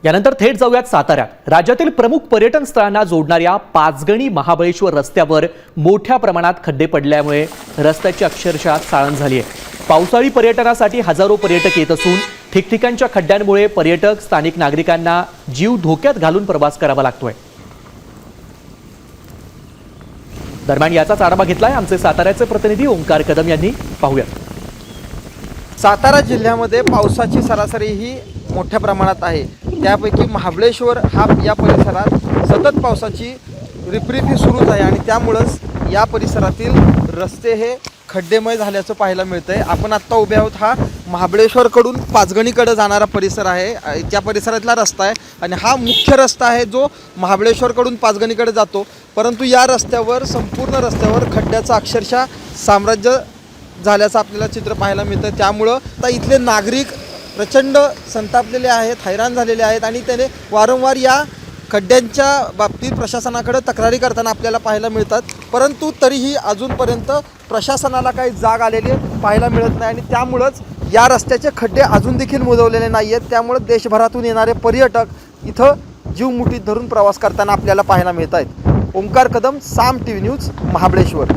यानंतर थेट जाऊयात साताऱ्यात। राज्यातील प्रमुख पर्यटन स्थळांना जोडणाऱ्या पाचगणी महाबळेश्वर रस्त्यावर मोठ्या प्रमाणात खड्डे पडल्यामुळे रस्त्याची अक्षरशः चाळण झाली आहे। पावसाळी पर्यटनासाठी हजारो पर्यटक येत असून ठिकठिकाणच्या खड्ड्यांमुळे पर्यटक स्थानिक नागरिकांना जीव धोक्यात घालून प्रवास करावा लागतोय। दरम्यान याचाच आढावा घेतलाय आमचे साताऱ्याचे प्रतिनिधी ओंकार कदम यांनी। पाहूयात। सातारा जिल्ह्यामध्ये पावसाची सरासरी ही मोठ्या प्रमाणात आहे। त्यापैकी महाबळेश्वर हा या परिसरात सतत पावसाची रिपरिप सुरूच आहे आणि त्यामुळेच या परिसरातील रस्ते हे खड्डेमय झाल्याचं पाहायला मिळतंय। आपण आत्ता उभे आहोत, हा महाबळेश्वरकडून पाचगणीकडे जाणारा परिसर आहे। त्या परिसरातला रस्ता आहे आणि हा मुख्य रस्ता आहे जो महाबळेश्वरकडून पाचगणीकडे जातो। परंतु या रस्त्यावर, संपूर्ण रस्त्यावर खड्ड्याचं अक्षरशः साम्राज्य झाल्याचं आपल्याला चित्र पाहायला मिळतं। त्यामुळं आता इथले नागरिक प्रचंड संतापलेले आहेत, हैराण झालेले आहेत आणि त्याने वारंवार या खड्ड्यांच्या बाबतीत प्रशासनाकडे तक्रारी करताना आपल्याला पाहायला मिळतात। परंतु तरीही अजूनपर्यंत प्रशासनाला काही जाग आलेली पाहायला मिळत नाही आणि त्यामुळंच या रस्त्याचे खड्डे अजून देखील मुजवलेले नाही आहेत। त्यामुळे देशभरातून येणारे पर्यटक इथं जीव मुठीत धरून प्रवास करताना आपल्याला पाहायला मिळत आहेत। ओंकार कदम, साम टीव्ही न्यूज, महाबळेश्वर।